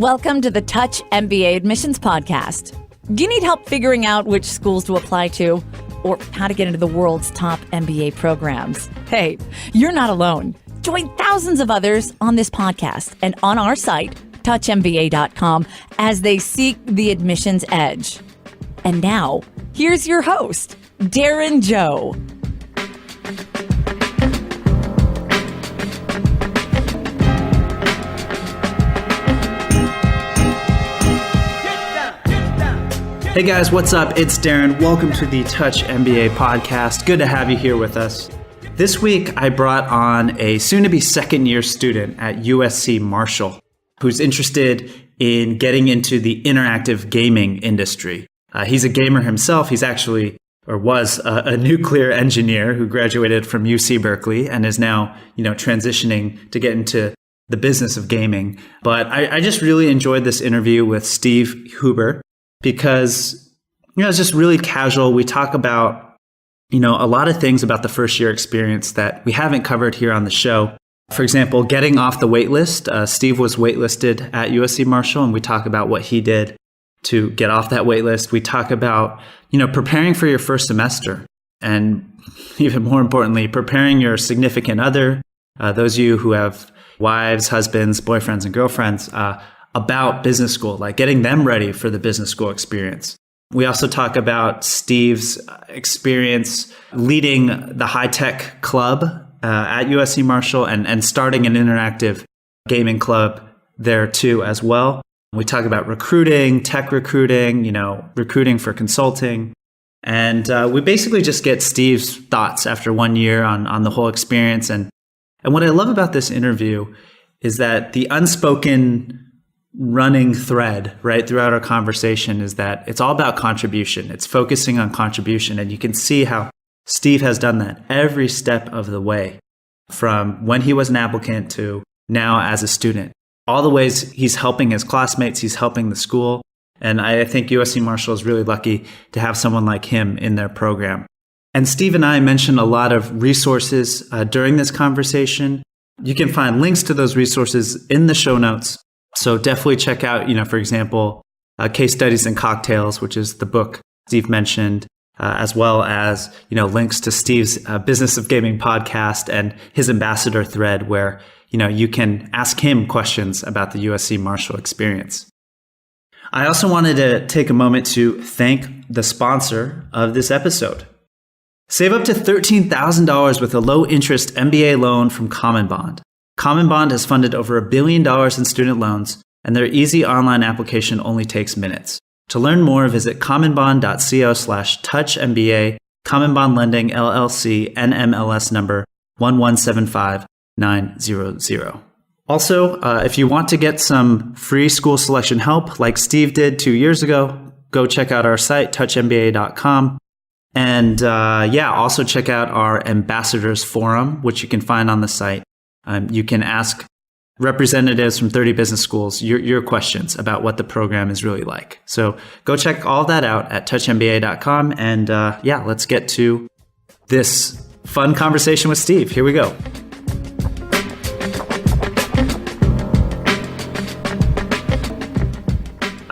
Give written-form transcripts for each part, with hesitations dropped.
Welcome to the Touch MBA Admissions Podcast. Do you need help figuring out which schools to apply to or how to get into the world's top MBA programs? Hey, you're not alone. Join thousands of others on this podcast and on our site, touchmba.com, as they seek the admissions edge. And now, here's your host, Darren Joe. Hey guys, what's up? It's Darren. Welcome to the Touch MBA podcast. Good to have you here with us. This week, I brought on a soon-to-be second-year student at USC Marshall who's interested in getting into the interactive gaming industry. He's a gamer himself. He's actually, or was, a nuclear engineer who graduated from UC Berkeley and is now, transitioning to get into the business of gaming. But I just really enjoyed this interview with Steve Huber, because, it's just really casual. We talk about, a lot of things about the first year experience that we haven't covered here on the show. For example, getting off the waitlist. Steve was waitlisted at USC Marshall, and we talk about what he did to get off that waitlist. We talk about, preparing for your first semester, and even more importantly, preparing your significant other, those of you who have wives, husbands, boyfriends, and girlfriends, about business school, like getting them ready for the business school experience. We also talk about Steve's experience leading the high-tech club at USC Marshall and starting an interactive gaming club there too as well. We talk about recruiting, tech recruiting, recruiting for consulting. And we basically just get Steve's thoughts after 1 year on the whole experience. And what I love about this interview is that the unspoken running thread right throughout our conversation is that it's all about contribution. It's focusing on contribution. And you can see how Steve has done that every step of the way, from when he was an applicant to now as a student. All the ways he's helping his classmates, he's helping the school. And I think USC Marshall is really lucky to have someone like him in their program. And Steve and I mentioned a lot of resources during this conversation. You can find links to those resources in the show notes. So definitely check out, for example, Case Studies and Cocktails, which is the book Steve mentioned, as well as, links to Steve's Business of Gaming podcast and his ambassador thread where, you can ask him questions about the USC Marshall experience. I also wanted to take a moment to thank the sponsor of this episode. Save up to $13,000 with a low-interest MBA loan from Common Bond. Common Bond has funded over $1 billion in student loans, and their easy online application only takes minutes. To learn more, visit commonbond.co/touchmba. Common Bond Lending, LLC, NMLS number 1175900. Also, if you want to get some free school selection help like Steve did 2 years ago, go check out our site, touchmba.com. And also check out our Ambassadors Forum, which you can find on the site. You can ask representatives from 30 business schools your questions about what the program is really like. So go check all that out at touchmba.com. And let's get to this fun conversation with Steve. Here we go.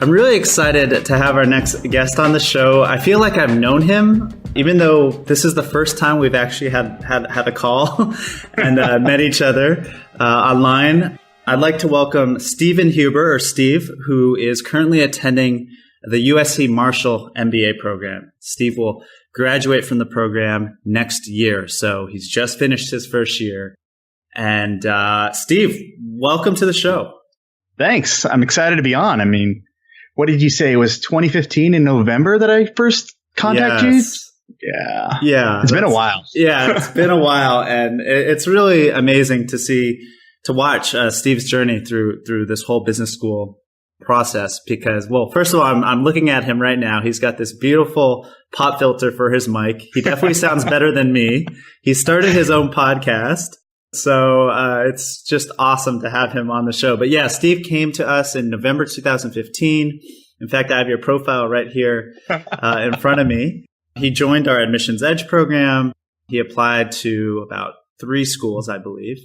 I'm really excited to have our next guest on the show. I feel like I've known him, even though this is the first time we've actually had a call and met each other online. I'd like to welcome Stephen Huber, or Steve, who is currently attending the USC Marshall MBA program. Steve will graduate from the program next year, so he's just finished his first year. And Steve, welcome to the show. Thanks. I'm excited to be on. I mean, what did you say? It was 2015 in November that I first contacted you? Yeah. It's been a while. Yeah, it's been a while. And it's really amazing to watch Steve's journey through this whole business school process because, well, first of all, I'm looking at him right now. He's got this beautiful pop filter for his mic. He definitely sounds better than me. He started his own podcast. So it's just awesome to have him on the show. But yeah, Steve came to us in November 2015. In fact, I have your profile right here in front of me. He joined our Admissions Edge program. He applied to about 3 schools, I believe,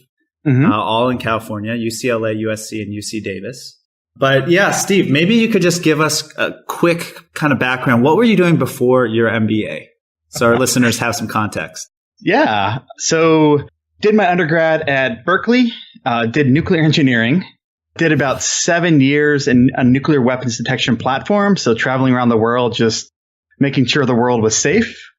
all in California, UCLA, USC, and UC Davis. But yeah, Steve, maybe you could just give us a quick kind of background. What were you doing before your MBA? So our listeners have some context. Yeah. So did my undergrad at Berkeley, did nuclear engineering, did about 7 years in a nuclear weapons detection platform. So traveling around the world, just making sure the world was safe.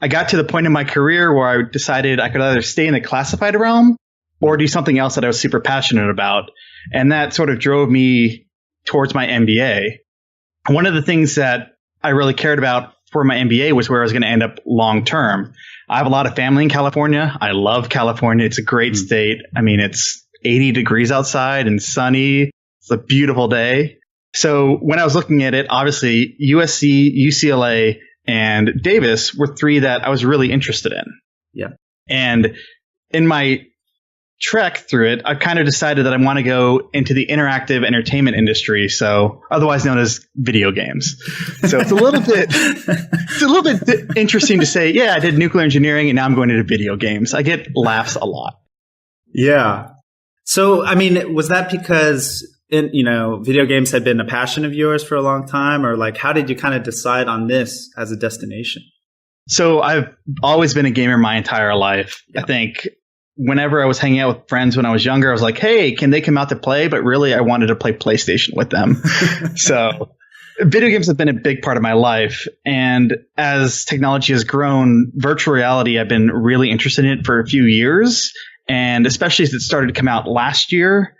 I got to the point in my career where I decided I could either stay in the classified realm or do something else that I was super passionate about. And that sort of drove me towards my MBA. One of the things that I really cared about for my MBA was where I was going to end up long term. I have a lot of family in California. I love California. It's a great state. I mean, it's 80 degrees outside and sunny. It's a beautiful day. So when I was looking at it, obviously USC, UCLA, and Davis were three that I was really interested in. Yeah. And in my trek through it, I kind of decided that I want to go into the interactive entertainment industry, so otherwise known as video games. So it's a little bit interesting to say, yeah, I did nuclear engineering and now I'm going into video games. I get laughs a lot. Yeah. So, I mean, was that because video games had been a passion of yours for a long time, or like, how did you kind of decide on this as a destination? So I've always been a gamer my entire life. Yeah. I think whenever I was hanging out with friends when I was younger, I was like, hey, can they come out to play? But really, I wanted to play PlayStation with them. So video games have been a big part of my life. And as technology has grown, virtual reality, I've been really interested in it for a few years. And especially as it started to come out last year,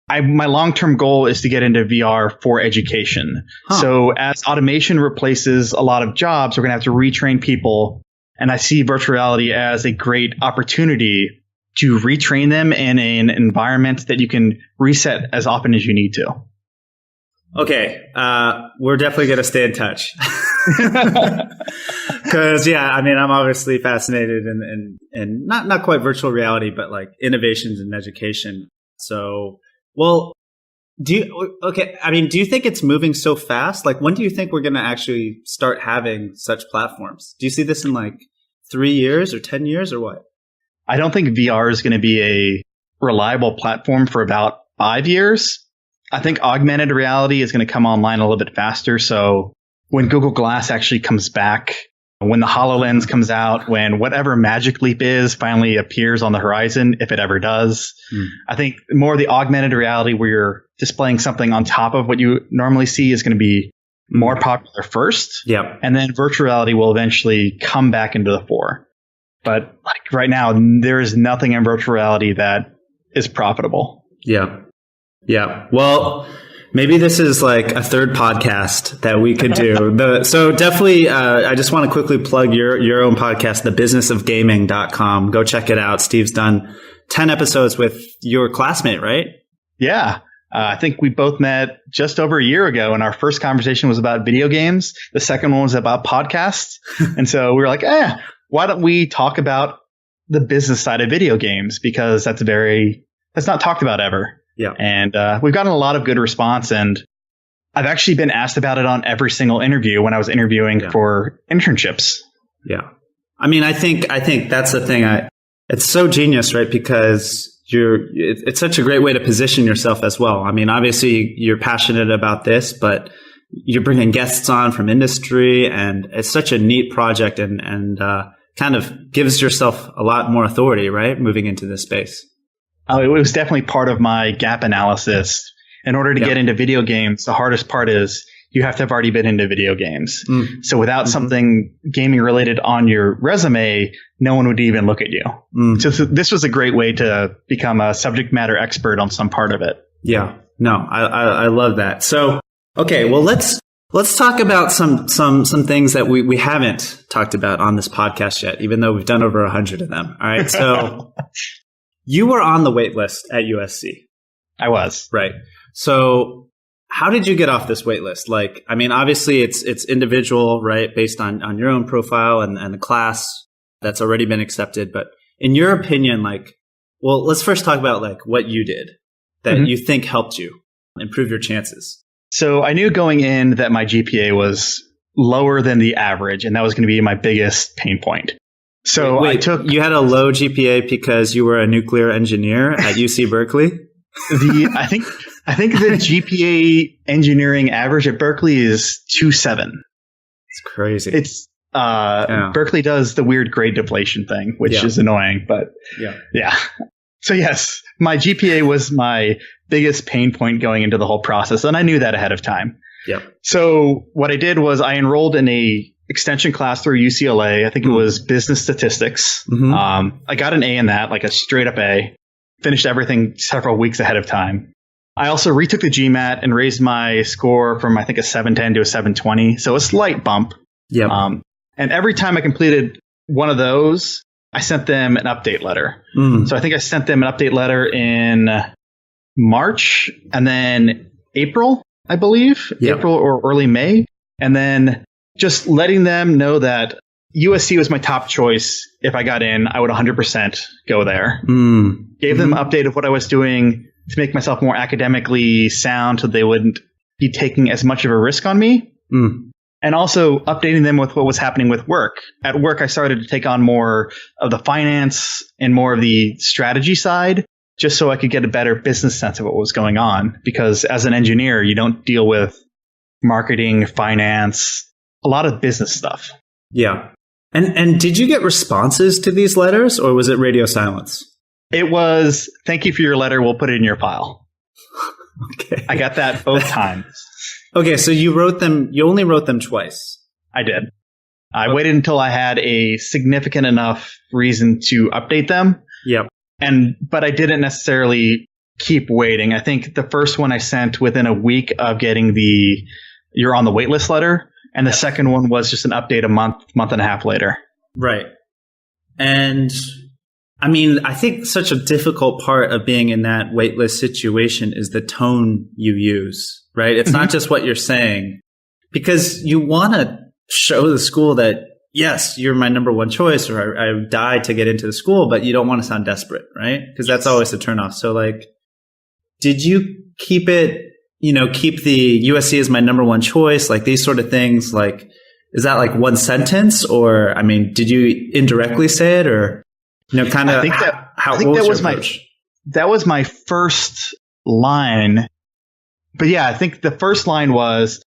my long-term goal is to get into VR for education. So as automation replaces a lot of jobs, we're going to have to retrain people. And I see virtual reality as a great opportunity to retrain them in an environment that you can reset as often as you need to. Okay. We're definitely going to stay in touch. Because, I'm obviously fascinated in not quite virtual reality, but like innovations in education. So, well, do you think it's moving so fast? Like, when do you think we're going to actually start having such platforms? Do you see this in like 3 years or 10 years or what? I don't think VR is going to be a reliable platform for about 5 years. I think augmented reality is going to come online a little bit faster. So when Google Glass actually comes back, when the HoloLens comes out, when whatever Magic Leap is finally appears on the horizon, if it ever does, I think more of the augmented reality where you're displaying something on top of what you normally see is going to be more popular first. Yeah. And then virtual reality will eventually come back into the fore. But like right now, there is nothing in virtual reality that is profitable. Yeah. Yeah. Well, maybe this is like a third podcast that we could do. So definitely, I just want to quickly plug your own podcast, thebusinessofgaming.com. Go check it out. Steve's done 10 episodes with your classmate, right? Yeah. I think we both met just over a year ago, and our first conversation was about video games. The second one was about podcasts. And so we were like, why don't we talk about the business side of video games? Because that's not talked about ever. Yeah. And we've gotten a lot of good response, and I've actually been asked about it on every single interview when I was interviewing for internships. Yeah. I mean, I think that's the thing. It's so genius, right? Because it's such a great way to position yourself as well. I mean, obviously you're passionate about this, but you're bringing guests on from industry, and it's such a neat project and kind of gives yourself a lot more authority, right? Moving into this space. Oh, it was definitely part of my gap analysis. In order to get into video games, the hardest part is you have to have already been into video games. So without something gaming related on your resume, no one would even look at you. So this was a great way to become a subject matter expert on some part of it. Yeah, no, I love that. So, okay, well, let's talk about some things that we haven't talked about on this podcast yet, even though we've done over 100 of them. All right. So you were on the waitlist at USC. I was. Right. So how did you get off this wait list? Like, I mean, obviously it's individual, right? Based on your own profile and the class that's already been accepted. But in your opinion, like, well, let's first talk about like what you did that you think helped you improve your chances. So I knew going in that my GPA was lower than the average, and that was going to be my biggest pain point. So you had a low GPA because you were a nuclear engineer at UC Berkeley? I I think the GPA engineering average at Berkeley is 2.7. It's crazy. It's Berkeley does the weird grade deflation thing, which is annoying, but yeah. So yes, my GPA was my biggest pain point going into the whole process, and I knew that ahead of time. Yeah. So what I did was I enrolled in a extension class through UCLA. I think it was business statistics. Mm-hmm. I got an A in that, like a straight up A. Finished everything several weeks ahead of time. I also retook the GMAT and raised my score from, I think, a 710 to a 720. So a slight bump. Yeah. And every time I completed one of those, I sent them an update letter. So I think I sent them an update letter in March and then April, I believe. April or early May. And then just letting them know that USC was my top choice. If I got in, I would 100% go there. Gave them an update of what I was doing to make myself more academically sound so they wouldn't be taking as much of a risk on me. And also updating them with what was happening with work. At work, I started to take on more of the finance and more of the strategy side, just so I could get a better business sense of what was going on. Because as an engineer, you don't deal with marketing, finance, a lot of business stuff. Yeah. And did you get responses to these letters, or was it radio silence? It was, thank you for your letter. We'll put it in your file. Okay. I got that both times. Okay, so you only wrote them twice. I did. I waited until I had a significant enough reason to update them. Yep. But I didn't necessarily keep waiting. I think the first one I sent within a week of getting you're on the waitlist letter. And the second one was just an update a month and a half later. Right. And I mean, I think such a difficult part of being in that waitlist situation is the tone you use, right? It's not just what you're saying, because you want to show the school that, yes, you're my number one choice, or I died to get into the school, but you don't want to sound desperate, right? Because that's always a turnoff. So like, did you keep it, keep the USC as my number one choice, like these sort of things? Like, is that like one sentence, or, I mean, did you indirectly say it, or, kind of how that was my first line. But yeah, I think the first line was,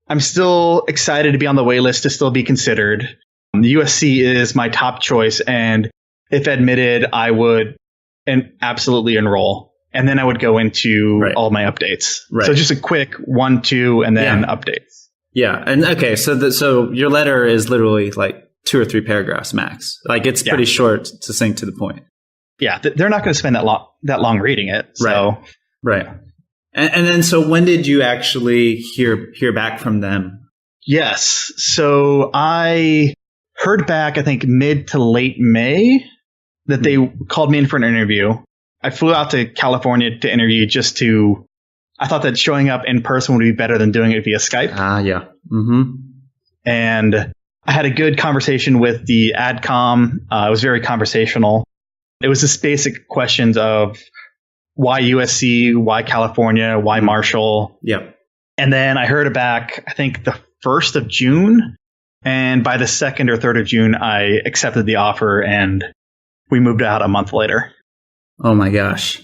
I'm still excited to be on the wait list, to still be considered. USC is my top choice, and if admitted, I would absolutely enroll. And then I would go into all my updates. Right. So just a quick 1, 2, and then updates. Yeah. And okay, so your letter is literally like 2 or 3 paragraphs max. Like it's pretty short, succinct, to the point. Yeah, they're not going to spend that long reading it. So. Right. And then, so when did you actually hear back from them? Yes. So I heard back, I think mid to late May, that they called me in for an interview. I flew out to California to interview I thought that showing up in person would be better than doing it via Skype. Yeah. Mm-hmm. And I had a good conversation with the AdCom. It was very conversational. It was just basic questions of why USC, why California, why Marshall. Yeah. And then I heard back, I think the 1st of June. And by the 2nd or 3rd of June, I accepted the offer, and we moved out a month later. Oh my gosh.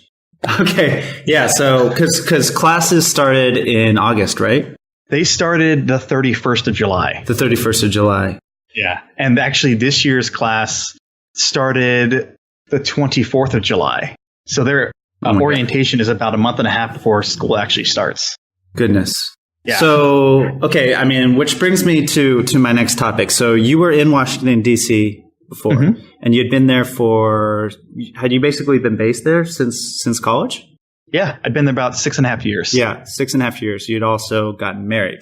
Okay. Yeah. So, because classes started in August, right? They started the 31st of July. The 31st of July. Yeah. And actually, this year's class started the 24th of July. So their orientation is about a month and a half before school actually starts. Goodness. Yeah. So, okay. I mean, which brings me to my next topic. So you were in Washington, D.C. before, and you'd been there had you basically been based there since college? Yeah, I'd been there about 6.5 years. Yeah, 6.5 years. You'd also gotten married.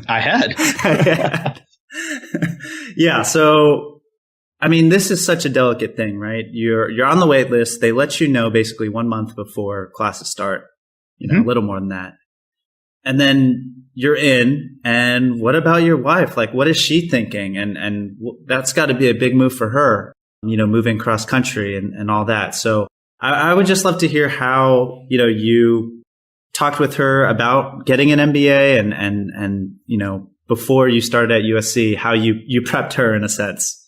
I had. Yeah. So, I mean, this is such a delicate thing, right? You're on the wait list. They let you know basically 1 month before classes start, a little more than that. And then you're in, and what about your wife? Like, what is she thinking? And that's got to be a big move for her, moving cross country and all that. So I would just love to hear how, you talked with her about getting an MBA and before you started at USC, how you prepped her in a sense.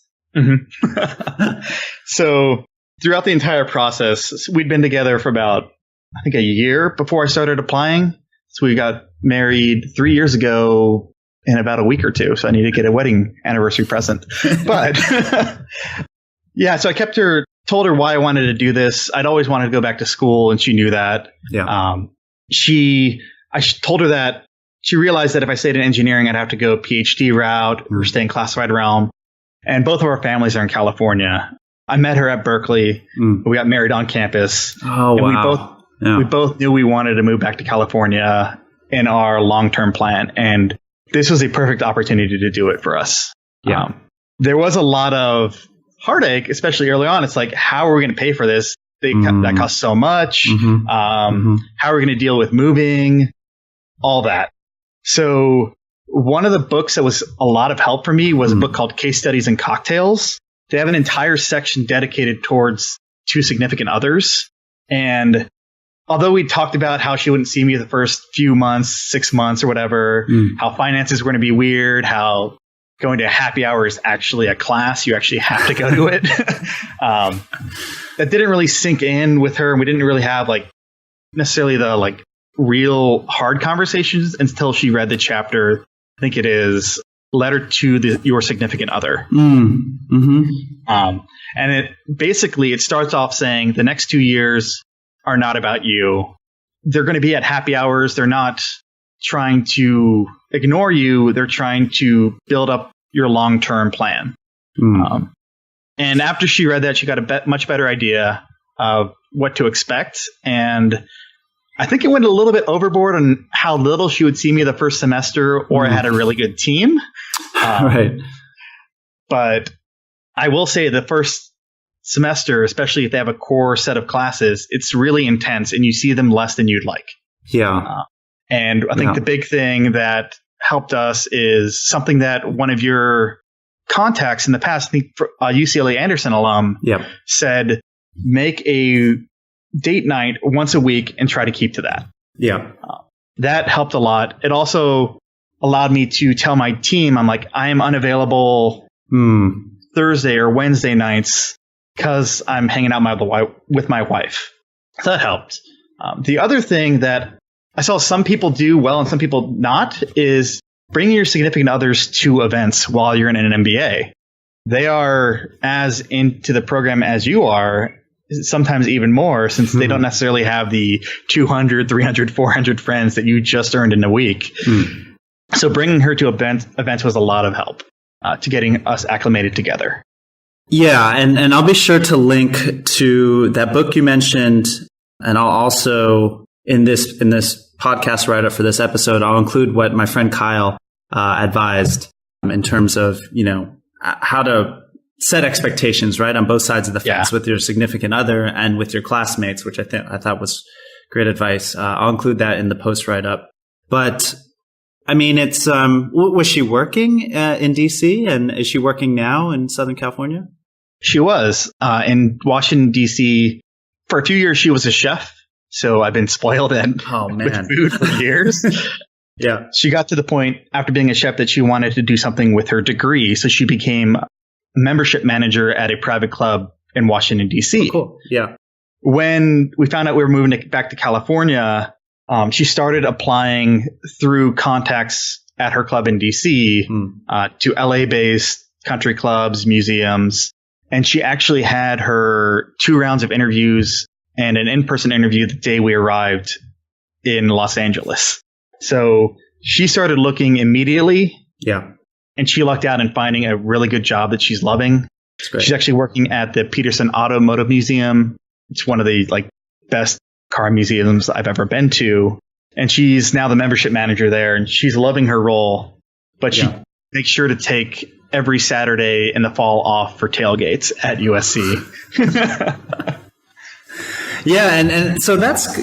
So throughout the entire process, we'd been together for about I think, a year before I started applying. So we got married 3 years ago in about a week or two. So I need to get a wedding anniversary present. But yeah, so I told her why I wanted to do this. I'd always wanted to go back to school, and she knew that. Yeah. I told her that she realized that if I stayed in engineering, I'd have to go PhD route or stay in classified realm. And both of our families are in California. I met her at Berkeley. We got married on campus. Oh, and wow. We both knew we wanted to move back to California in our long-term plan. And this was a perfect opportunity to do it for us. Yeah. There was a lot of heartache, especially early on. It's like, how are we going to pay for this? That costs so much. How are we going to deal with moving? All that. So one of the books that was a lot of help for me was a book called Case Studies and Cocktails. They have an entire section dedicated towards two significant others. And although we talked about how she wouldn't see me the first few months, 6 months or whatever, how finances were going to be weird, how going to happy hour is actually a class, you actually have to go to it. That didn't really sink in with her. And we didn't really have necessarily the real hard conversations until she read the chapter. I think it is Letter to Your Significant Other. And it starts off saying the next 2 years are not about you. They're going to be at happy hours. They're not trying to ignore you. They're trying to build up your long-term plan. And after she read that, she got a much better idea of what to expect. And I think it went a little bit overboard on how little she would see me the first semester, or I had a really good team. Right. But I will say the first semester, especially if they have a core set of classes, it's really intense and you see them less than you'd like. Yeah. And I think the big thing that helped us is something that one of your contacts in the past, I think UCLA Anderson alum, said, make a date night once a week and try to keep to that. Yeah. That helped a lot. It also allowed me to tell my team, I'm like, I am unavailable Thursday or Wednesday nights because I'm hanging out with my wife. So that helped. The other thing that I saw some people do well and some people not is bringing your significant others to events while you're in an MBA. They are as into the program as you are, sometimes even more, since they don't necessarily have the 200, 300, 400 friends that you just earned in a week. So bringing her to events was a lot of help to getting us acclimated together. Yeah, and I'll be sure to link to that book you mentioned, and I'll also in this podcast write-up for this episode, I'll include what my friend Kyle advised in terms of how to set expectations right on both sides of the fence with your significant other and with your classmates, which I thought was great advice. I'll include that in the post write-up. But I mean, it's was she working in DC, and is she working now in Southern California? She was in Washington, D.C. For a few years. She was a chef. So I've been spoiled with food for years. Yeah. She got to the point after being a chef that she wanted to do something with her degree. So she became a membership manager at a private club in Washington, D.C. Oh, cool. Yeah. When we found out we were moving back to California, she started applying through contacts at her club in D.C. To LA-based country clubs, museums. And she actually had her 2 rounds of interviews and an in-person interview the day we arrived in Los Angeles. So she started looking immediately. Yeah. And she lucked out in finding a really good job that she's loving. She's actually working at the Peterson Automotive Museum. It's one of the best car museums I've ever been to. And she's now the membership manager there, and she's loving her role. But she makes sure to take every Saturday in the fall off for tailgates at USC. Yeah, and so that's,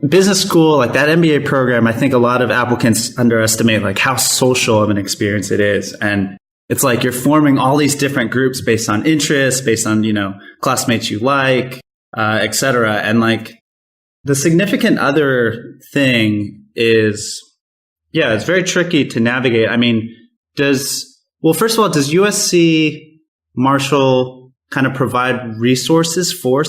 business school, that MBA program, I think a lot of applicants underestimate how social of an experience it is. And it's you're forming all these different groups based on interests, based on, classmates you like, et cetera. And the significant other thing is, it's very tricky to navigate. I mean, first of all, does USC Marshall kind of provide resources for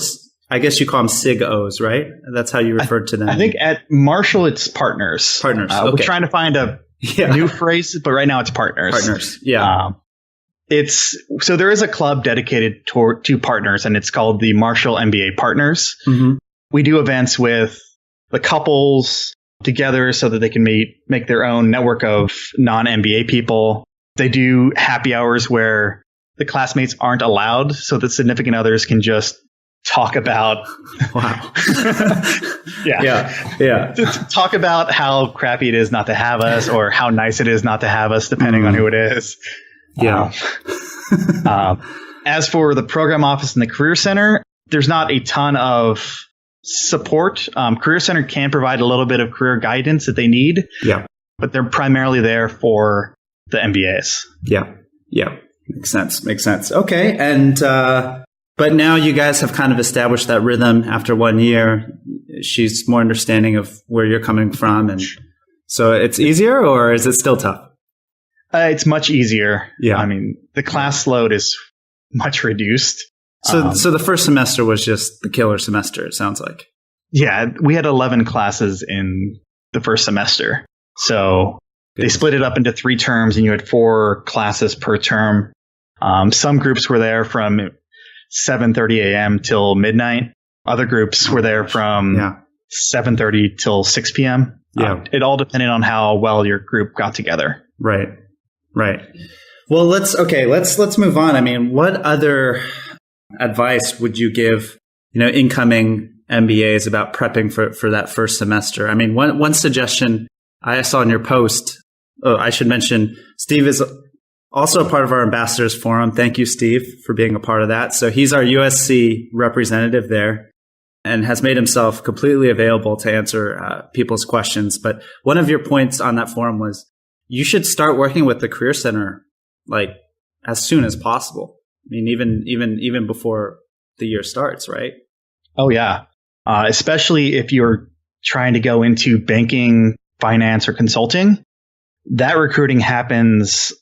I guess you call them SIG-Os, right? That's how you referred to them. I think at Marshall, it's partners. Partners. Okay. We're trying to find a new phrase, but right now it's partners. Partners. Yeah. So there is a club dedicated to partners, and it's called the Marshall MBA Partners. Mm-hmm. We do events with the couples together so that they can make their own network of non-MBA people. They do happy hours where the classmates aren't allowed, so that significant others can just talk about wow. Talk about how crappy it is not to have us, or how nice it is not to have us, depending on who it is. As for the program office and the Career Center, there's not a ton of support. Career Center can provide a little bit of career guidance that they need, but they're primarily there for the MBAs. Yeah. Makes sense. Okay. And, but now you guys have kind of established that rhythm after 1 year. She's more understanding of where you're coming from. And so it's easier, or is it still tough? It's much easier. Yeah. I mean, the class load is much reduced. So the first semester was just the killer semester, it sounds like. Yeah. We had 11 classes in the first semester. So they split it up into 3 terms, and you had 4 classes per term. Some groups were there from 7:30 a.m. till midnight. Other groups were there from 7:30 till 6 p.m. It all depended on how well your group got together. Right. Well, let's move on. I mean, what other advice would you give, incoming MBAs about prepping for that first semester? I mean, one suggestion I saw in your post. Oh, I should mention, Steve is also a part of our Ambassadors Forum. Thank you, Steve, for being a part of that. So he's our USC representative there and has made himself completely available to answer people's questions. But one of your points on that forum was you should start working with the Career Center like as soon as possible. I mean, even before the year starts, right? Oh, yeah. Especially if you're trying to go into banking, finance, or consulting. That recruiting happens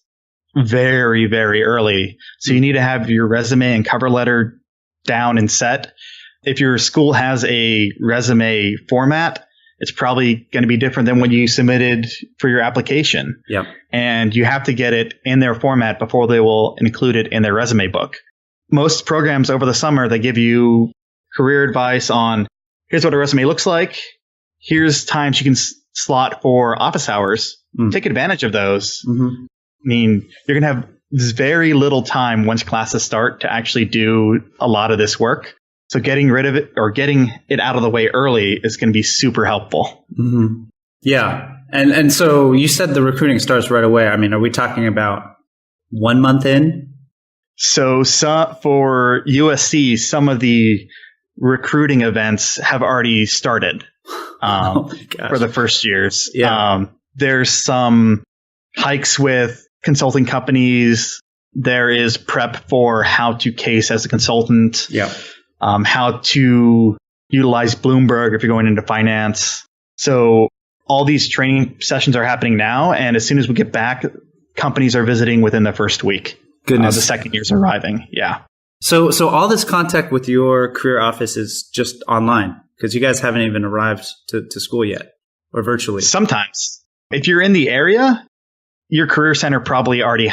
very, very early. So you need to have your resume and cover letter down and set. If your school has a resume format, it's probably going to be different than what you submitted for your application. Yeah. And you have to get it in their format before they will include it in their resume book. Most programs over the summer, they give you career advice on here's what a resume looks like. Here's times you can slot for office hours. Take advantage of those. I mean, you're going to have very little time once classes start to actually do a lot of this work. So getting rid of it or getting it out of the way early is going to be super helpful. Yeah. And so you said the recruiting starts right away. I mean, are we talking about 1 month in? So for USC, some of the recruiting events have already started for the first years. Yeah. There's some hikes with consulting companies. There is prep for how to case as a consultant. Yeah. How to utilize Bloomberg if you're going into finance. So all these training sessions are happening now. And as soon as we get back, companies are visiting within the first week. Goodness. The second years are arriving. Yeah. So all this contact with your career office is just online because you guys haven't even arrived to school yet or virtually. Sometimes. If you're in the area, your career center probably already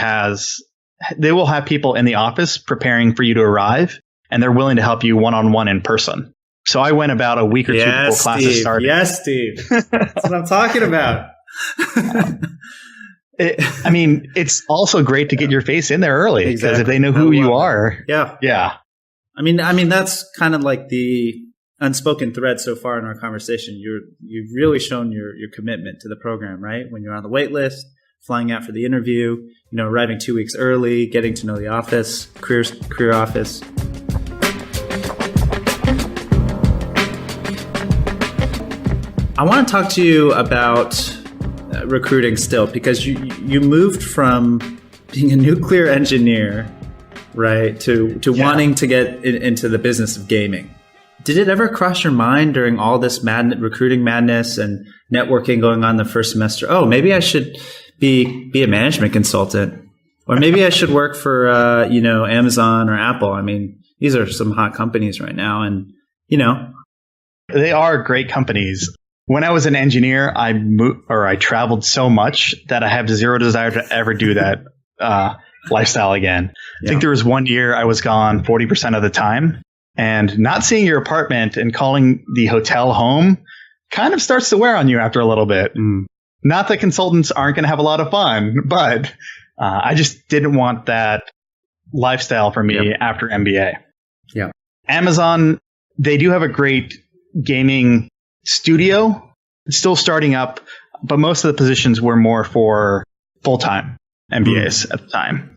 they will have people in the office preparing for you to arrive, and they're willing to help you one-on-one in person. So I went about a week or two before classes started. Yes, Steve. That's what I'm talking about. It's also great to get your face in there early because if they know who you are. Yeah. Yeah. I mean, that's kind of like the unspoken thread so far in our conversation. You've really shown your commitment to the program, right? When you're on the wait list, flying out for the interview, arriving 2 weeks early, getting to know the office, career office. I want to talk to you about recruiting still, because you moved from being a nuclear engineer, right, to wanting to get into the business of gaming. Did it ever cross your mind during all this recruiting madness and networking going on the first semester? Oh, maybe I should be a management consultant, or maybe I should work for Amazon or Apple. I mean, these are some hot companies right now, and They are great companies. When I was an engineer, I traveled so much that I have zero desire to ever do that lifestyle again. I think there was one year I was gone 40% of the time, and not seeing your apartment and calling the hotel home kind of starts to wear on you after a little bit. Not that consultants aren't going to have a lot of fun, but I just didn't want that lifestyle for me after MBA. Yeah. Amazon, they do have a great gaming studio. It's still starting up, but most of the positions were more for full-time MBAs at the time.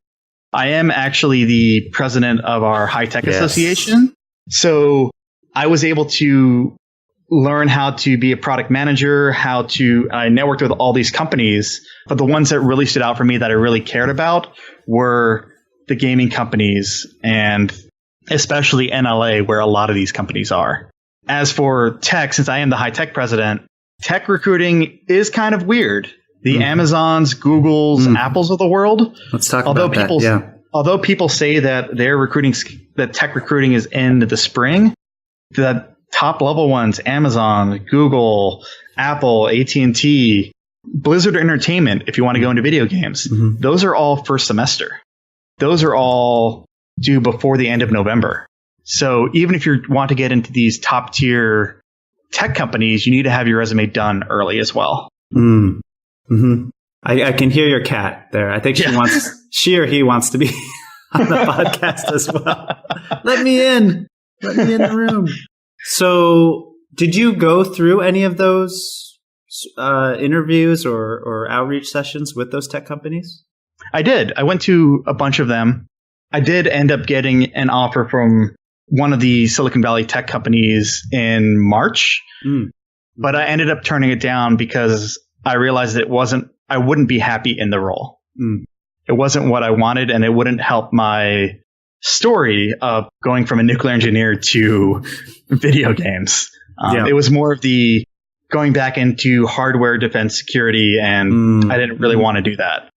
I am actually the president of our High Tech Association. So I was able to learn how to be a product manager, I networked with all these companies, but the ones that really stood out for me that I really cared about were the gaming companies, and especially NLA, where a lot of these companies are. As for tech, since I am the high tech president, tech recruiting is kind of weird. The Amazons, Googles, Apples of the world. Let's talk about that. Yeah. Although people say that that tech recruiting is in the spring, the top level ones, Amazon, Google, Apple, AT&T, Blizzard Entertainment, if you want to go into video games, those are all first semester. Those are all due before the end of November. So even if you want to get into these top tier tech companies, you need to have your resume done early as well. I can hear your cat there. I think she or he wants to be on the podcast as well. Let me in the room. So did you go through any of those interviews or outreach sessions with those tech companies? I did. I went to a bunch of them. I did end up getting an offer from one of the Silicon Valley tech companies in March, but I ended up turning it down because I realized I wouldn't be happy in the role. It wasn't what I wanted, and it wouldn't help my story of going from a nuclear engineer to video games. It was more of the going back into hardware defense security, and I didn't really want to do that.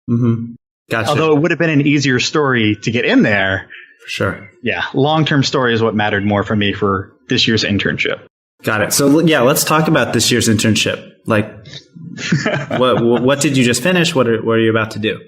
Gotcha. Although it would have been an easier story to get in there. For sure. Yeah. Long-term story is what mattered more for me for this year's internship. Got it. So let's talk about this year's internship. Like, what did you just finish? What are you about to do?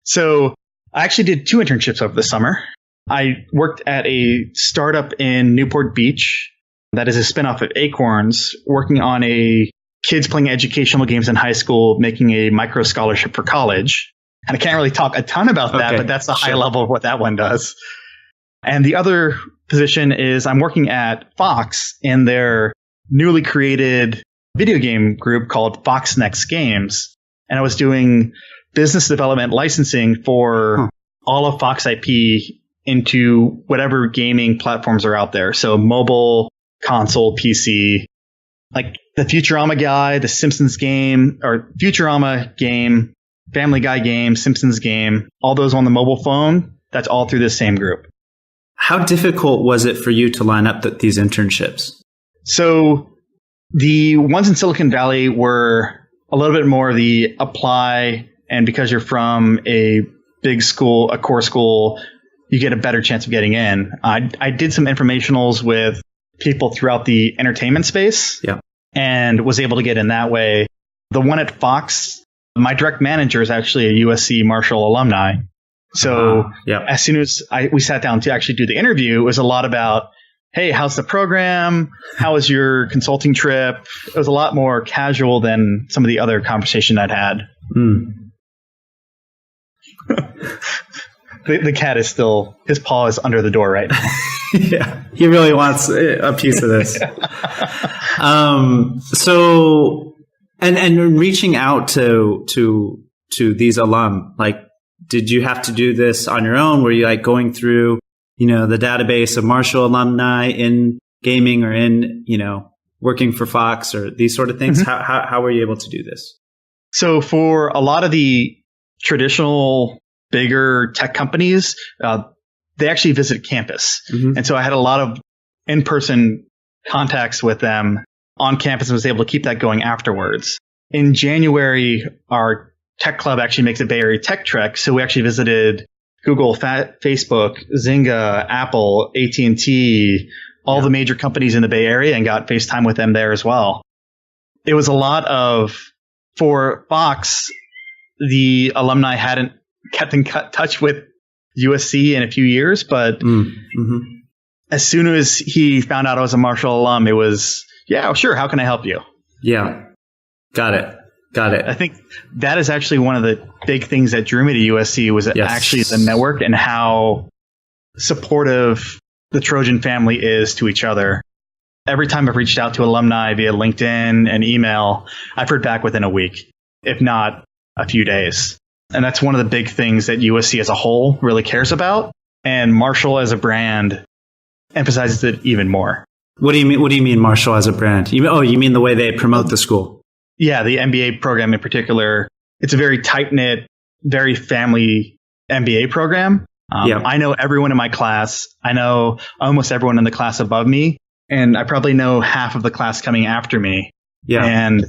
So I actually did 2 internships over the summer. I worked at a startup in Newport Beach that is a spinoff of Acorns, working on a kids playing educational games in high school, making a micro scholarship for college. And I can't really talk a ton about that, but that's the high level of what that one does. And the other position is I'm working at Fox in their newly created video game group called Fox Next Games. And I was doing business development licensing for all of Fox IP into whatever gaming platforms are out there. So mobile, console, PC, like the Futurama guy, the Simpsons game, or Futurama game, Family Guy game, Simpsons game, all those on the mobile phone, that's all through this same group. How difficult was it for you to line up these internships? So the ones in Silicon Valley were a little bit more the apply, and because you're from a big school, a core school, you get a better chance of getting in. I did some informationals with people throughout the entertainment space and was able to get in that way. The one at Fox, my direct manager is actually a USC Marshall alumni. So as soon as we sat down to actually do the interview, it was a lot about, hey, how's the program? How was your consulting trip? It was a lot more casual than some of the other conversation I'd had. The cat is still, his paw is under the door right now. Yeah, he really wants a piece of this. So, and reaching out to these alum, like, did you have to do this on your own? Were you like going through, the database of Marshall alumni in gaming or in, working for Fox or these sort of things? How were you able to do this? So for a lot of the traditional bigger tech companies, they actually visit campus. And so I had a lot of in-person contacts with them on campus and was able to keep that going afterwards. In January, our tech club actually makes a Bay Area tech trek. So we actually visited Google, Facebook, Zynga, Apple, AT&T, all the major companies in the Bay Area and got FaceTime with them there as well. It was a lot of, for Fox, the alumni hadn't kept in touch with USC in a few years, but as soon as he found out I was a Marshall alum, it was, yeah, sure, how can I help you? Yeah. Got it. I think that is actually one of the big things that drew me to USC was actually the network and how supportive the Trojan family is to each other. Every time I've reached out to alumni via LinkedIn and email, I've heard back within a week, if not a few days. And that's one of the big things that USC as a whole really cares about. And Marshall as a brand emphasizes it even more. What do you mean? What do you mean, Marshall as a brand? You mean the way they promote the school? Yeah, the MBA program in particular. It's a very tight-knit, very family MBA program. I know everyone in my class. I know almost everyone in the class above me. And I probably know half of the class coming after me. Yeah. And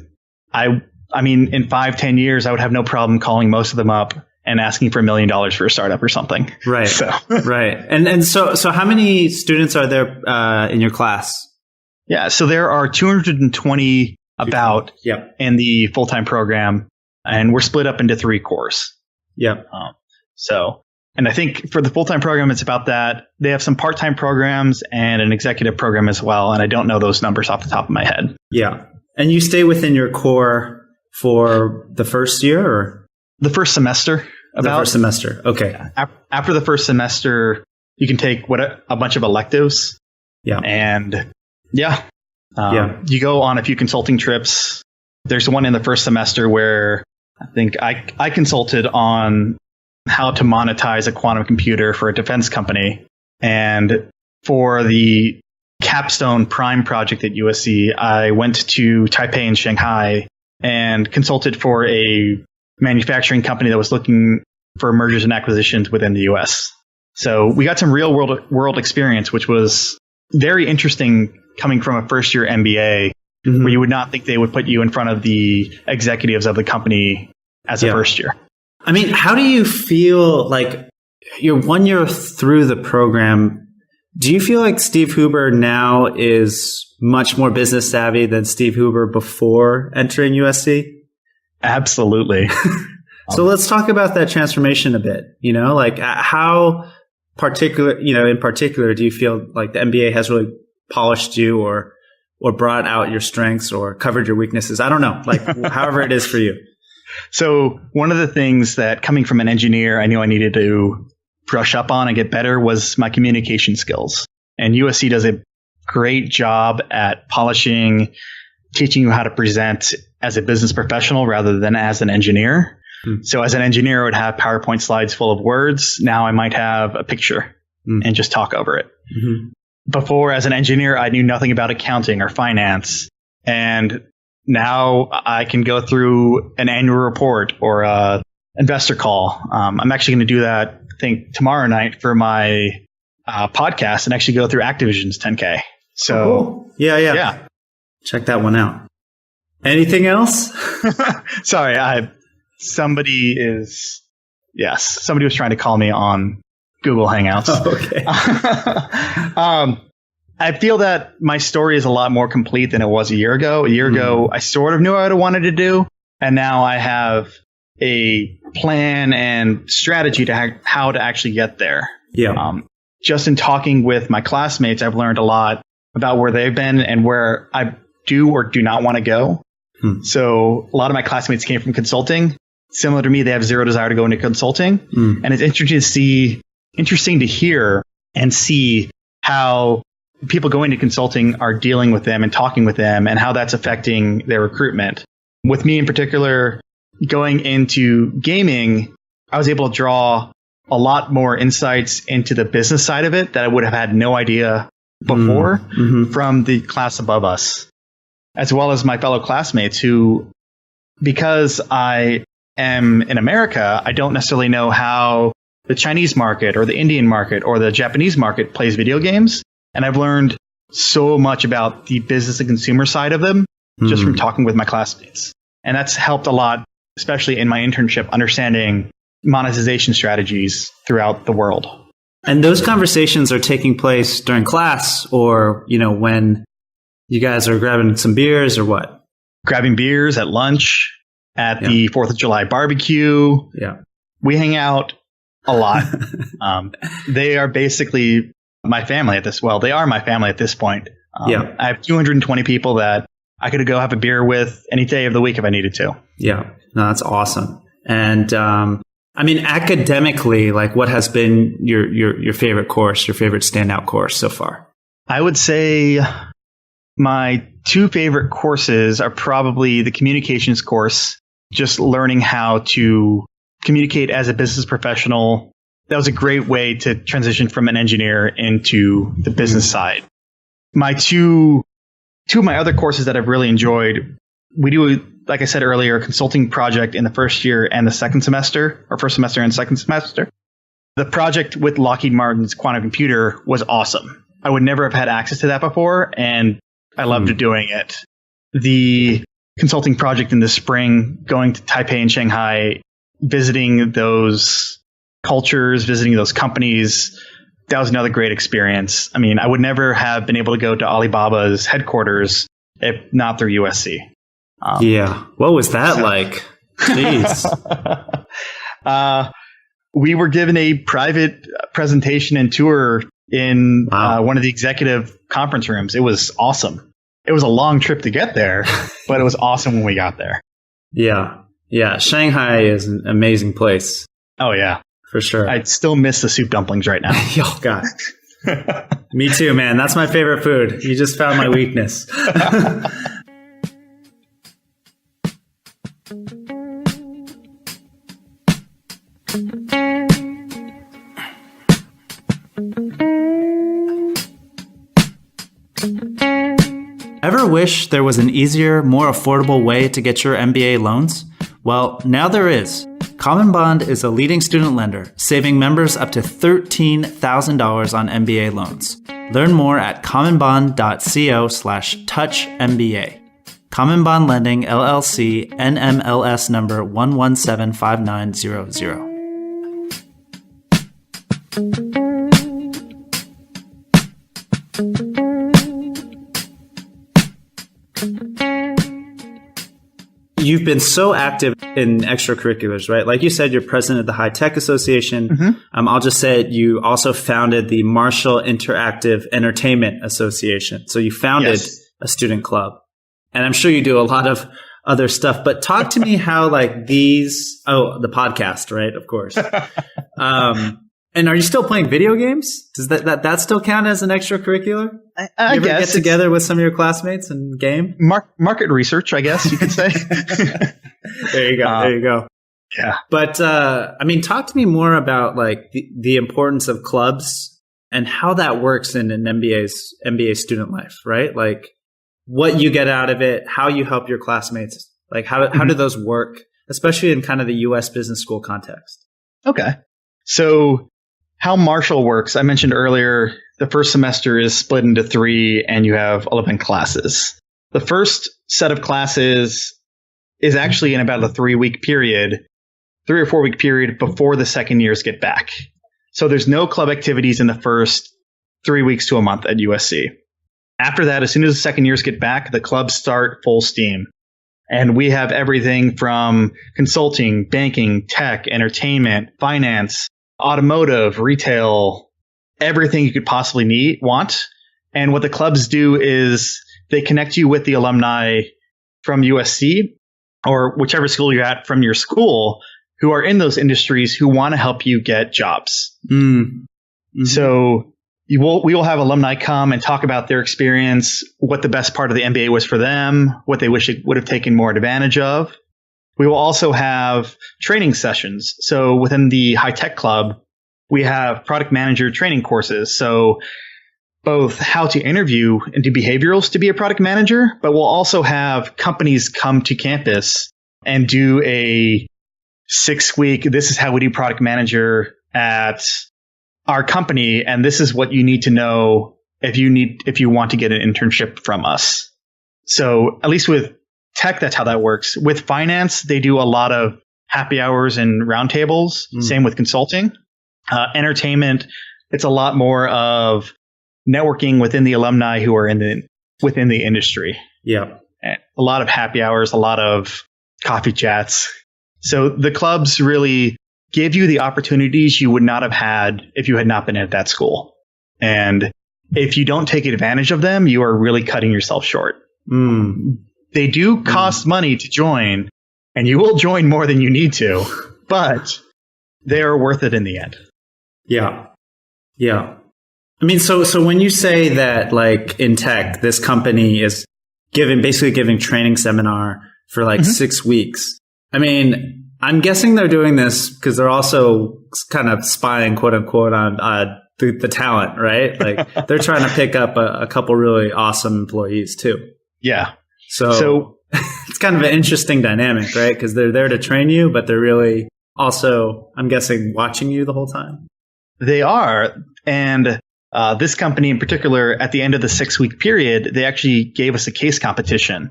I mean, in 5-10 years, I would have no problem calling most of them up and asking for $1 million for a startup or something. Right. So. Right. And so how many students are there in your class? Yeah. So there are 220 about in the full-time program, and we're split up into 3 cores. Yep. And I think for the full-time program, it's about that. They have some part-time programs and an executive program as well. And I don't know those numbers off the top of my head. Yeah. And you stay within your core for the first year or? The first semester. The first semester. Okay. Yeah. After the first semester, you can take a bunch of electives. Yeah. And you go on a few consulting trips. There's one in the first semester where I think I consulted on how to monetize a quantum computer for a defense company. And for the capstone prime project at USC, I went to Taipei and Shanghai and consulted for a manufacturing company that was looking for mergers and acquisitions within the US. So we got some real world experience, which was very interesting coming from a first year MBA, where you would not think they would put you in front of the executives of the company as a first year. I mean, how do you feel like you're 1 year through the program? Do you feel like Steve Huber now is much more business savvy than Steve Huber before entering USC? Absolutely. So let's talk about that transformation a bit. Like how in particular, do you feel like the MBA has really polished you or brought out your strengths or covered your weaknesses? I don't know, like however it is for you. So one of the things that coming from an engineer, I knew I needed to brush up on and get better was my communication skills. And USC does a great job at polishing, teaching you how to present as a business professional rather than as an engineer. So as an engineer, I would have PowerPoint slides full of words. Now I might have a picture and just talk over it. Before, as an engineer, I knew nothing about accounting or finance. And now I can go through an annual report or a investor call. I'm actually going to do that, I think, tomorrow night for my podcast and actually go through Activision's 10K. So, cool. Yeah. Check that one out. Anything else? Sorry, somebody was trying to call me on Google Hangouts. Oh, okay. I feel that my story is a lot more complete than it was a year ago. A year ago, I sort of knew what I wanted to do. And now I have a plan and strategy to how to actually get there. Yeah. Just in talking with my classmates, I've learned a lot about where they've been and where I do or do not want to go. So a lot of my classmates came from consulting. Similar to me, they have zero desire to go into consulting. And it's interesting to hear and see how people going into consulting are dealing with them and talking with them and how that's affecting their recruitment. With me in particular, going into gaming, I was able to draw a lot more insights into the business side of it that I would have had no idea before from the class above us, as well as my fellow classmates who, because I am in America, I don't necessarily know how the Chinese market or the Indian market or the Japanese market plays video games. And I've learned so much about the business and consumer side of them just from talking with my classmates. And that's helped a lot, especially in my internship, understanding monetization strategies throughout the world. And those conversations are taking place during class or, when you guys are grabbing some beers or what? Grabbing beers at lunch, at the 4th of July barbecue. Yeah. We hang out a lot. They are basically my family at this. Well, they are my family at this point. I have 220 people that I could go have a beer with any day of the week if I needed to. Yeah. No, that's awesome. And, academically, like what has been your favorite course, your favorite standout course so far? I would say my two favorite courses are probably the communications course, just learning how to communicate as a business professional. That was a great way to transition from an engineer into the business side. My two of my other courses that I've really enjoyed, we do, like I said earlier, a consulting project in the first year and the second semester, or first semester and second semester. The project with Lockheed Martin's quantum computer was awesome. I would never have had access to that before, and I loved doing it. The consulting project in the spring, going to Taipei and Shanghai, visiting those cultures, visiting those companies, that was another great experience. I mean, I would never have been able to go to Alibaba's headquarters if not through USC. What was that like? Jeez. We were given a private presentation and tour in one of the executive conference rooms. It was awesome. It was a long trip to get there, but it was awesome when we got there. Yeah. Shanghai is an amazing place. Oh, yeah. For sure. I still miss the soup dumplings right now. Oh, God. Me too, man. That's my favorite food. You just found my weakness. Ever wish there was an easier, more affordable way to get your MBA loans? Well, now there is. Common Bond is a leading student lender, saving members up to $13,000 on MBA loans. Learn more at commonbond.co/touchmba. Common Bond Lending, LLC, NMLS number 1175900. You've been so active in extracurriculars, right? Like you said, you're president of the High Tech Association. Mm-hmm. I'll just say you also founded the Marshall Interactive Entertainment Association. So you founded a student club. And I'm sure you do a lot of other stuff. But talk to me how like these – the podcast, right? Of course. And are you still playing video games? Does that still count as an extracurricular? I you ever guess get together with some of your classmates and game? Market research, I guess you could say. There you go. Yeah. But talk to me more about like the importance of clubs and how that works in an MBA student life, right? Like what you get out of it, how you help your classmates, like how do those work, especially in kind of the U.S. business school context? Okay. So how Marshall works, I mentioned earlier, the first semester is split into 3 and you have 11 classes. The first set of classes is actually in about a 3-week period, 3 or 4 week period before the second years get back. So there's no club activities in the first 3 weeks to a month at USC. After that, as soon as the second years get back, the clubs start full steam. And we have everything from consulting, banking, tech, entertainment, finance, automotive, retail, everything you could possibly want. And what the clubs do is they connect you with the alumni from USC or whichever school you're at from your school who are in those industries who want to help you get jobs. Mm-hmm. So we will have alumni come and talk about their experience, what the best part of the MBA was for them, what they wish it would have taken more advantage of. We will also have training sessions. So within the High Tech Club, we have product manager training courses. So both how to interview and do behaviorals to be a product manager, but we'll also have companies come to campus and do a 6-week, this is how we do product manager at our company. And this is what you need to know if you want to get an internship from us. So at least with tech, that's how that works. With finance, they do a lot of happy hours and roundtables. Same with consulting. Entertainment, It's a lot more of networking within the alumni who are within the industry. Yeah. A lot of happy hours, a lot of coffee chats. So the clubs really give you the opportunities you would not have had if you had not been at that school. And if you don't take advantage of them, you are really cutting yourself short. They do cost money to join, and you will join more than you need to, but they are worth it in the end. Yeah. Yeah. I mean, so when you say that, like in tech, this company is basically giving training seminar for like 6 weeks. I mean, I'm guessing they're doing this because they're also kind of spying, quote unquote, on the talent, right? Like they're trying to pick up a couple really awesome employees too. Yeah. So it's kind of an interesting dynamic, right? Because they're there to train you, but they're really also, I'm guessing, watching you the whole time. They are. And this company in particular, at the end of the 6-week period, they actually gave us a case competition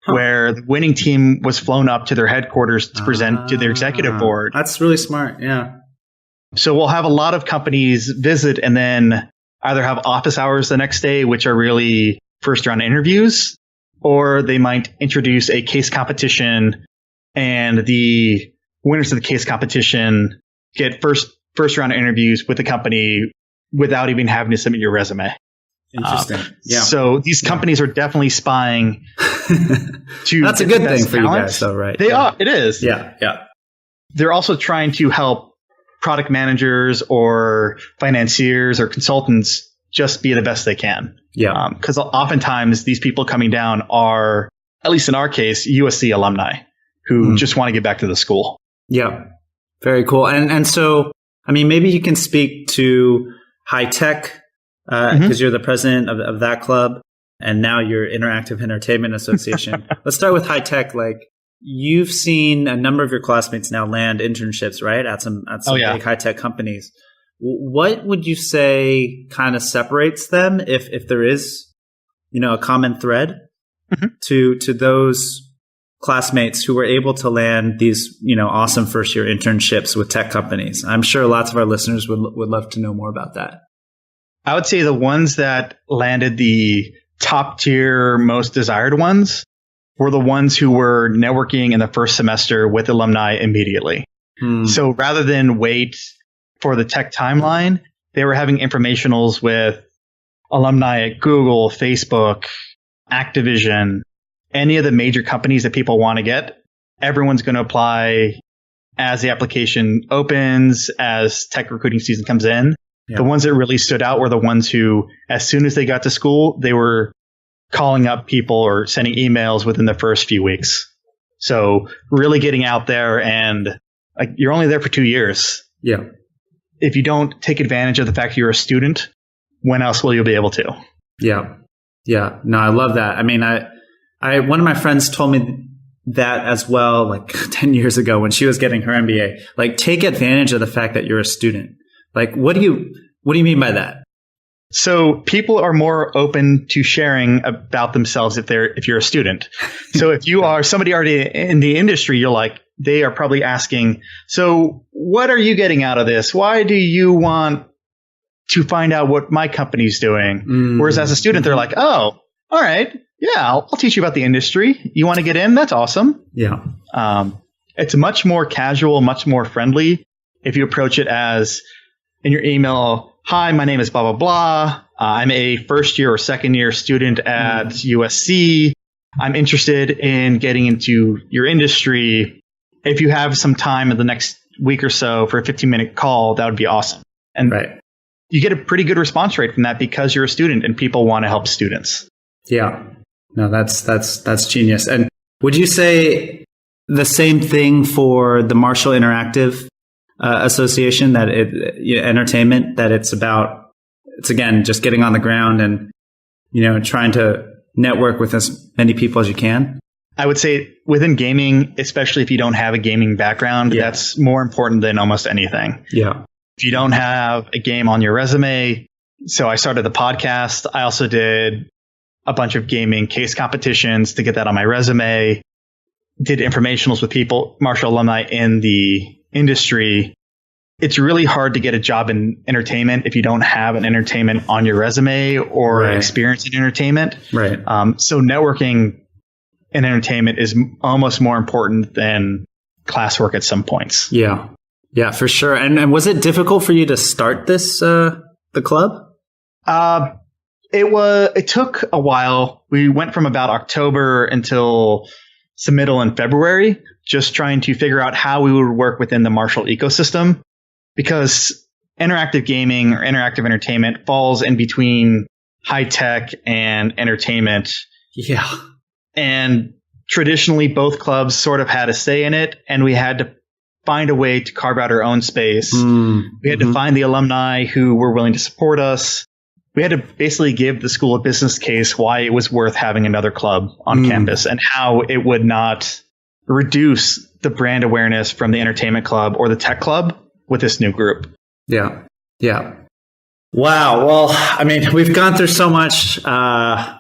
where the winning team was flown up to their headquarters to present to their executive board. That's really smart. Yeah. So we'll have a lot of companies visit and then either have office hours the next day, which are really first round interviews, or they might introduce a case competition and the winners of the case competition get first round interviews with the company without even having to submit your resume. Interesting. Yeah. So these companies are definitely spying to That's a good thing for talent. you guys, though, right? They are. It is. Yeah. Yeah. They're also trying to help product managers or financiers or consultants just be the best they can. Yeah. Because oftentimes these people coming down are, at least in our case, USC alumni who just want to get back to the school. Yeah. Very cool. And so, I mean, maybe you can speak to high tech because you're the president of that club, and now you're Interactive Entertainment Association. Let's start with high tech. Like, you've seen a number of your classmates now land internships, right? At some big high tech companies. What would you say kind of separates them, if there is, a common thread to those classmates who were able to land these, awesome first year internships with tech companies? I'm sure lots of our listeners would love to know more about that. I would say the ones that landed the top tier, most desired ones were the ones who were networking in the first semester with alumni immediately. So rather than wait for the tech timeline, they were having informationals with alumni at Google, Facebook, Activision, any of the major companies that people want to get. Everyone's going to apply as the application opens, as tech recruiting season comes in. Yeah. The ones that really stood out were the ones who, as soon as they got to school, they were calling up people or sending emails within the first few weeks. So really getting out there, and you're only there for 2 years. Yeah. If you don't take advantage of the fact you're a student, when else will you be able to? Yeah. Yeah. No, I love that. I mean, one of my friends told me that as well, like 10 years ago when she was getting her MBA, like, take advantage of the fact that you're a student. Like, what do you mean by that? So people are more open to sharing about themselves if you're a student. So if you are somebody already in the industry, they are probably asking, so what are you getting out of this? Why do you want to find out what my company's doing? Whereas as a student, they're like, oh, all right. Yeah, I'll teach you about the industry. You want to get in? That's awesome. Yeah. It's much more casual, much more friendly if you approach it as in your email, hi, my name is blah, blah, blah. I'm a first year or second year student at USC. I'm interested in getting into your industry. If you have some time in the next week or so for a 15-minute call, that would be awesome. And you get a pretty good response rate from that because you're a student and people want to help students. Yeah. No, that's genius. And would you say the same thing for the Marshall Interactive Association, that entertainment, that it's again, just getting on the ground and, trying to network with as many people as you can? I would say within gaming, especially if you don't have a gaming background, that's more important than almost anything. Yeah. If you don't have a game on your resume, so I started the podcast. I also did a bunch of gaming case competitions to get that on my resume, did informationals with people, Marshall alumni in the industry. it's really hard to get a job in entertainment if you don't have an entertainment on your resume or experience in entertainment. Right. So networking in entertainment is almost more important than classwork at some points. Yeah. Yeah, for sure. And was it difficult for you to start this, the club? It took a while. We went from about October until submittal in February, just trying to figure out how we would work within the Marshall ecosystem, because interactive gaming or interactive entertainment falls in between high tech and entertainment. Yeah. And traditionally, both clubs sort of had a say in it, and we had to find a way to carve out our own space. We had to find the alumni who were willing to support us. We had to basically give the school a business case why it was worth having another club on campus and how it would not reduce the brand awareness from the entertainment club or the tech club with this new group. Yeah. Yeah. Wow. Well, I mean, we've gone through so much. I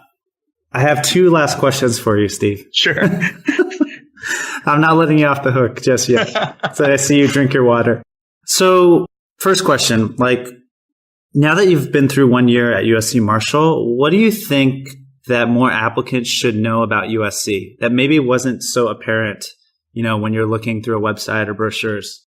have two last questions for you, Steve. Sure. I'm not letting you off the hook just yet. So I see you drink your water. So first question, now that you've been through 1 year at USC Marshall, what do you think that more applicants should know about USC that maybe wasn't so apparent, when you're looking through a website or brochures?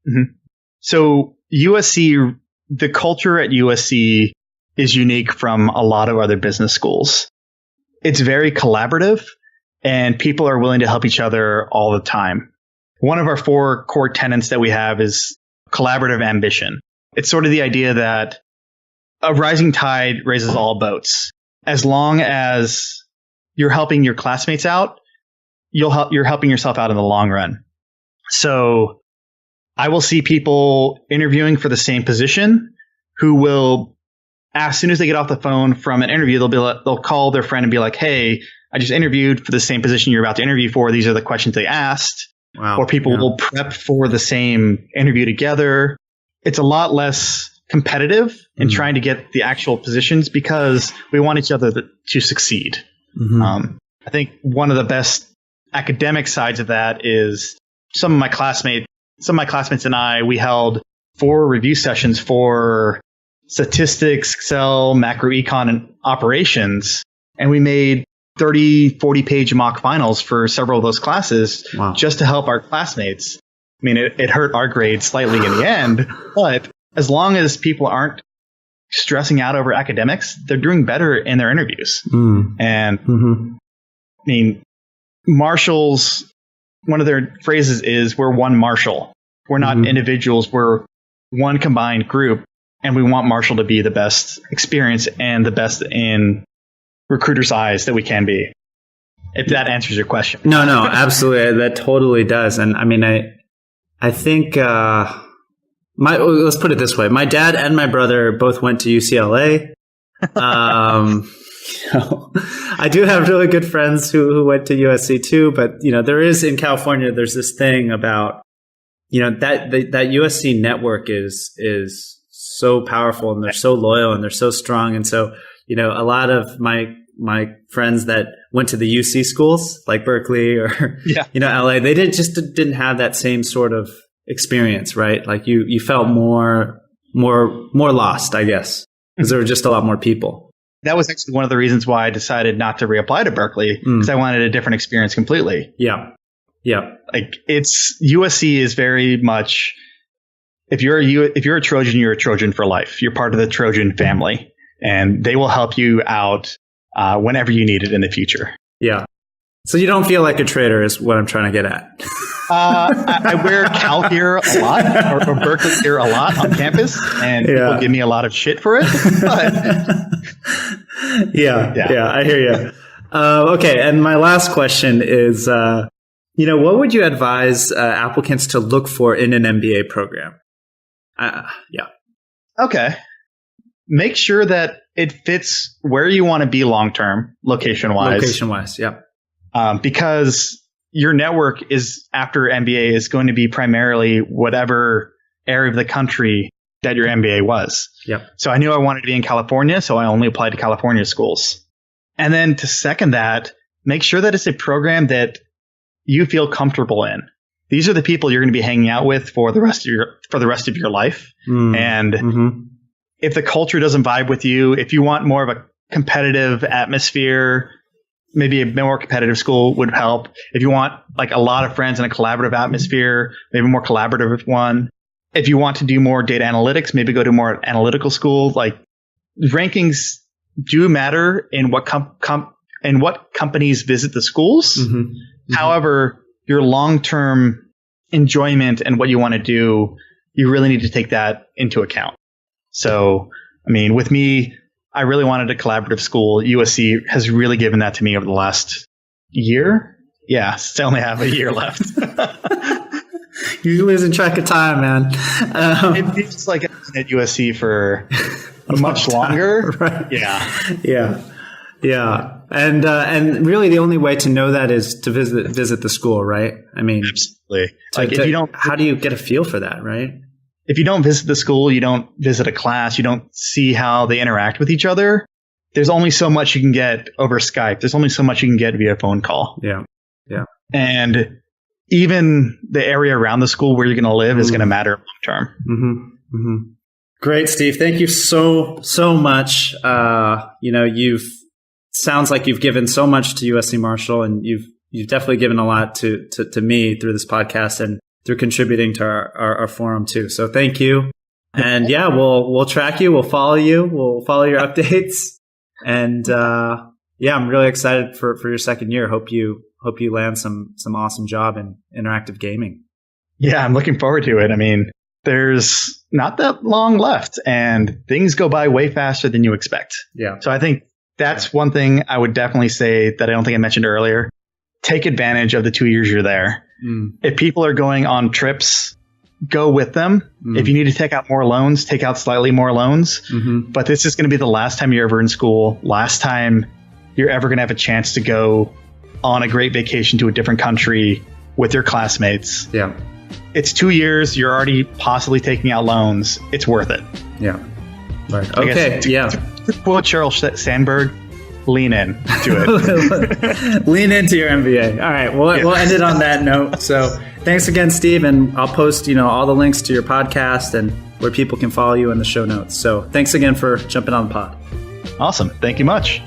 Mm-hmm. So USC, the culture at USC is unique from a lot of other business schools. It's very collaborative, and people are willing to help each other all the time. One of our 4 core tenets that we have is collaborative ambition. It's sort of the idea that a rising tide raises all boats. As long as you're helping your classmates out, you're helping yourself out in the long run. So I will see people interviewing for the same position who will, as soon as they get off the phone from an interview, they'll call their friend and be like, "Hey, I just interviewed for the same position you're about to interview for. These are the questions they asked." Wow. Or people will prep for the same interview together. It's a lot less competitive in trying to get the actual positions because we want each other to succeed. I think one of the best academic sides of that is some of my classmates and I, we held 4 review sessions for statistics, Excel, macroecon, and operations. And we made 30, 40-page mock finals for several of those classes just to help our classmates. I mean, it hurt our grades slightly in the end, but as long as people aren't stressing out over academics, they're doing better in their interviews. And I mean, Marshall's, one of their phrases is, "We're one Marshall." We're not individuals. We're one combined group. And we want Marshall to be the best experience and the best in recruiters' eyes that we can be. If that answers your question. No, absolutely. That totally does. And I mean, I think, let's put it this way. My dad and my brother both went to UCLA. I do have really good friends who went to USC too, but there is in California, there's this thing about, that USC network is so powerful, and they're so loyal, and they're so strong. And so, a lot of my friends that went to the UC schools like Berkeley or, LA, they didn't have that same sort of experience, right? Like you felt more lost, I guess, because there were just a lot more people. That was actually one of the reasons why I decided not to reapply to Berkeley, because I wanted a different experience completely. Yeah. Like USC is very much, if you're a Trojan, you're a Trojan for life. You're part of the Trojan family, and they will help you out whenever you need it in the future. Yeah. So you don't feel like a traitor is what I'm trying to get at. I wear Cal gear a lot, or Berkeley gear a lot on campus, and people give me a lot of shit for it. But yeah, I hear you. Okay, and my last question is, what would you advise applicants to look for in an MBA program? Okay. Make sure that it fits where you want to be long-term, location-wise. Location-wise, yeah. Because your network after MBA is going to be primarily whatever area of the country that your MBA was. Yep. So I knew I wanted to be in California, so I only applied to California schools. And then to second that, make sure that it's a program that you feel comfortable in. these are the people you're going to be hanging out with for the rest of your life. And if the culture doesn't vibe with you, if you want more of a competitive atmosphere, maybe a more competitive school would help. If you want like a lot of friends in a collaborative atmosphere, maybe a more collaborative one. If you want to do more data analytics, maybe go to more analytical schools. Like rankings do matter in what what companies visit the schools. However, your long-term enjoyment and what you want to do, you really need to take that into account. So, I mean, with me, I really wanted a collaborative school. USC has really given that to me over the last year. Yeah, still only have a year left. You're losing track of time, man. It feels like I've been at USC for much longer. Right. Yeah. And really the only way to know that is to visit the school, right? I mean, absolutely. Like if you don't, how do you get a feel for that, right? If you don't visit the school, you don't visit a class, you don't see how they interact with each other, there's only so much you can get over Skype. There's only so much you can get via phone call. Yeah. And even the area around the school where you're going to live is going to matter long term. Great, Steve. Thank you so much. Sounds like you've given so much to USC Marshall, and you've definitely given a lot to me through this podcast and through contributing to our forum too. So thank you. And yeah, we'll track you. We'll follow you. We'll follow your updates. And I'm really excited for your second year. Hope you land some awesome job in interactive gaming. Yeah, I'm looking forward to it. I mean, there's not that long left and things go by way faster than you expect. Yeah. So I think that's one thing I would definitely say that I don't think I mentioned earlier. Take advantage of the 2 years you're there. If people are going on trips, go with them. If you need to take out more loans, take out slightly more loans. But this is going to be the last time you're ever in school, last time you're ever going to have a chance to go on a great vacation to a different country with your classmates. Yeah. It's 2 years. You're already possibly taking out loans. It's worth it. Yeah. Right. Okay. To quote Sheryl Sandberg, lean in to it. Lean into your MBA. All right. We'll end it on that note. So thanks again, Steve. And I'll post, all the links to your podcast and where people can follow you in the show notes. So thanks again for jumping on the pod. Awesome. Thank you much.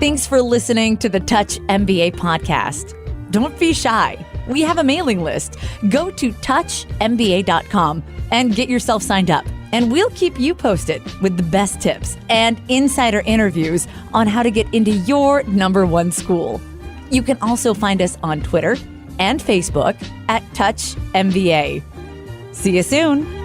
Thanks for listening to the Touch MBA podcast. Don't be shy. We have a mailing list. Go to touchmba.com and get yourself signed up. And we'll keep you posted with the best tips and insider interviews on how to get into your number one school. You can also find us on Twitter and Facebook at Touch MBA. See you soon.